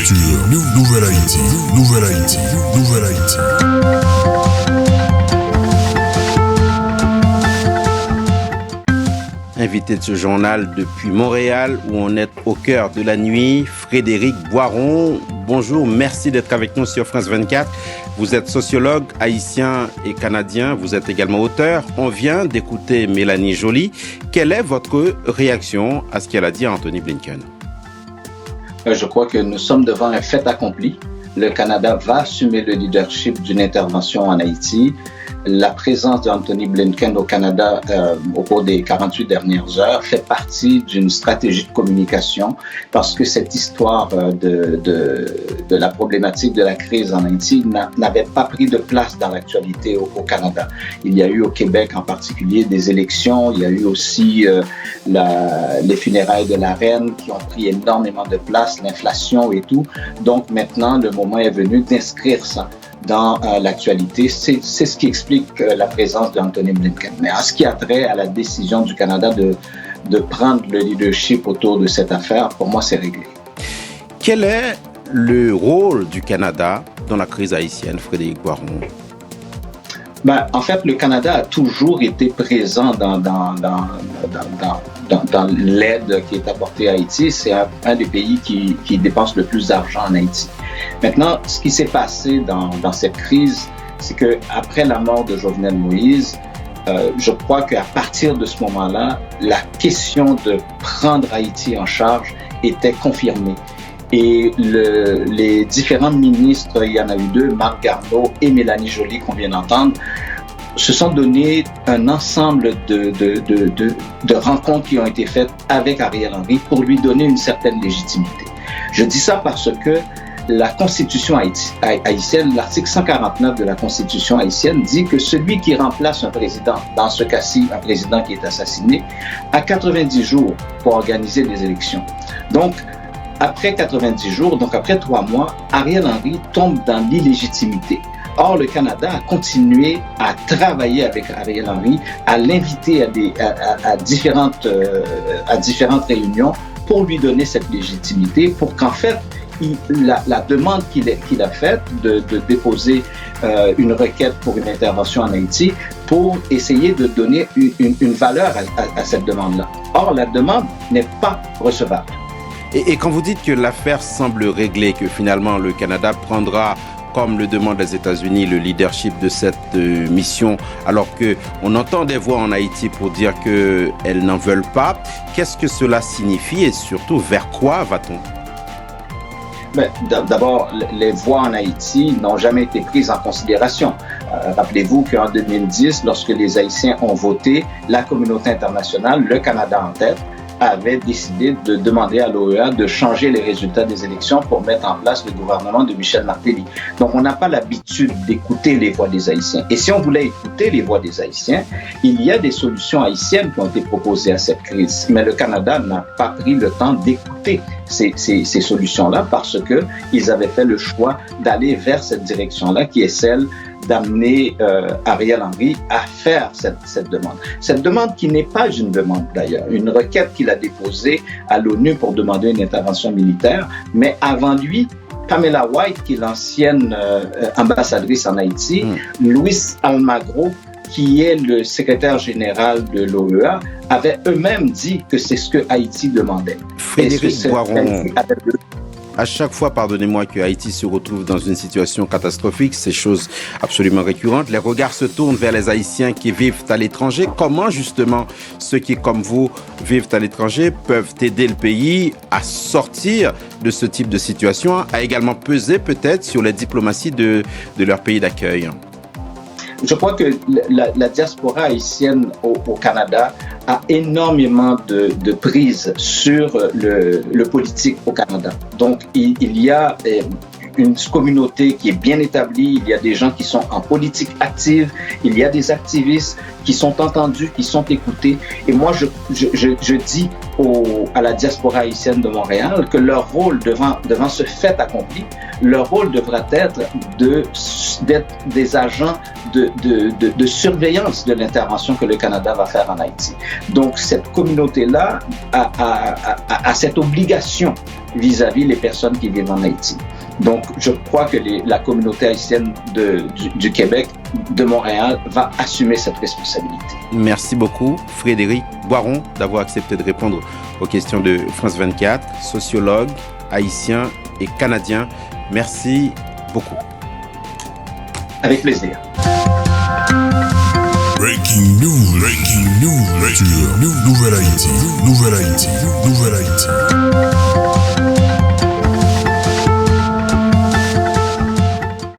Nouvelle Haïti, Nouvelle Haïti, Nouvelle Haïti. Invité de ce journal depuis Montréal, où on est au cœur de la nuit, Frédéric Boiron. Bonjour, merci d'être avec nous sur France 24. Vous êtes sociologue haïtien et canadien, vous êtes également auteur. On vient d'écouter Mélanie Joly. Quelle est votre réaction à ce qu'elle a dit à Anthony Blinken? Je crois que nous sommes devant un fait accompli. Le Canada va assumer le leadership d'une intervention en Haïti. La présence d'Anthony Blinken au Canada au cours des 48 dernières heures fait partie d'une stratégie de communication parce que cette histoire de la problématique de la crise en Haïti n'avait pas pris de place dans l'actualité au Canada. Il y a eu au Québec en particulier des élections, il y a eu aussi les funérailles de la reine qui ont pris énormément de place, l'inflation et tout. Donc maintenant, le moment est venu d'inscrire ça dans l'actualité. C'est ce qui explique la présence d'Anthony Blinken. Mais en ce qui a trait à la décision du Canada de prendre le leadership autour de cette affaire, pour moi, c'est réglé. Quel est le rôle du Canada dans la crise haïtienne, Frédéric Boiron? En fait, le Canada a toujours été présent dans l'aide qui est apportée à Haïti. C'est un des pays qui dépense le plus d'argent en Haïti. Maintenant, ce qui s'est passé dans cette crise, c'est qu'après la mort de Jovenel Moïse, je crois qu'à partir de ce moment-là, la question de prendre Haïti en charge était confirmée. Et les différents ministres, il y en a eu deux, Marc Garneau et Mélanie Joly qu'on vient d'entendre, se sont donné un ensemble de rencontres qui ont été faites avec Ariel Henry pour lui donner une certaine légitimité. Je dis ça parce que la Constitution haïtienne, l'article 149 de la Constitution haïtienne dit que celui qui remplace un président, dans ce cas-ci un président qui est assassiné, a 90 jours pour organiser des élections. Donc, après 90 jours, donc après 3 mois, Ariel Henry tombe dans l'illégitimité. Or, le Canada a continué à travailler avec Ariel Henry, à l'inviter à différentes réunions pour lui donner cette légitimité, pour qu'en fait, la demande qu'il a faite de déposer une requête pour une intervention en Haïti, pour essayer de donner une valeur à cette demande-là. Or, la demande n'est pas recevable. Et quand vous dites que l'affaire semble réglée, que finalement le Canada prendra, comme le demandent les États-Unis, le leadership de cette mission, alors qu'on entend des voix en Haïti pour dire qu'elles n'en veulent pas, qu'est-ce que cela signifie et surtout vers quoi va-t-on? D'abord, les voix en Haïti n'ont jamais été prises en considération. Rappelez-vous qu'en 2010, lorsque les Haïtiens ont voté, la communauté internationale, le Canada en tête, avait décidé de demander à l'OEA de changer les résultats des élections pour mettre en place le gouvernement de Michel Martelly. Donc, on n'a pas l'habitude d'écouter les voix des Haïtiens. Et si on voulait écouter les voix des Haïtiens, il y a des solutions haïtiennes qui ont été proposées à cette crise. Mais le Canada n'a pas pris le temps d'écouter ces solutions-là parce qu'ils avaient fait le choix d'aller vers cette direction-là qui est celle d'amener Ariel Henry à faire cette demande. Cette demande qui n'est pas une demande d'ailleurs, une requête qu'il a déposée à l'ONU pour demander une intervention militaire, mais avant lui, Pamela White, qui est l'ancienne ambassadrice en Haïti, Luis Almagro, qui est le secrétaire général de l'OEA, avaient eux-mêmes dit que c'est ce que Haïti demandait. Frédéric Boiron, à chaque fois, pardonnez-moi, que Haïti se retrouve dans une situation catastrophique, c'est chose absolument récurrente, les regards se tournent vers les Haïtiens qui vivent à l'étranger. Comment, justement, ceux qui, comme vous, vivent à l'étranger peuvent aider le pays à sortir de ce type de situation, à également peser peut-être sur les diplomaties de leur pays d'accueil? Je crois que la diaspora haïtienne au Canada a énormément de prise sur le politique au Canada. Donc, il y a une communauté qui est bien établie, il y a des gens qui sont en politique active, il y a des activistes qui sont entendus, qui sont écoutés. Et moi, je dis à la diaspora haïtienne de Montréal que leur rôle devant ce fait accompli, leur rôle devra être d'être des agents de surveillance de l'intervention que le Canada va faire en Haïti. Donc, cette communauté-là a cette obligation vis-à-vis les personnes qui vivent en Haïti. Donc, je crois que la communauté haïtienne du Québec, de Montréal, va assumer cette responsabilité. Merci beaucoup, Frédéric Boiron, d'avoir accepté de répondre aux questions de France 24, sociologue, haïtien et canadien. Merci beaucoup. Avec plaisir. Breaking news, Nouvelle Haïti, Nouvelle Haïti.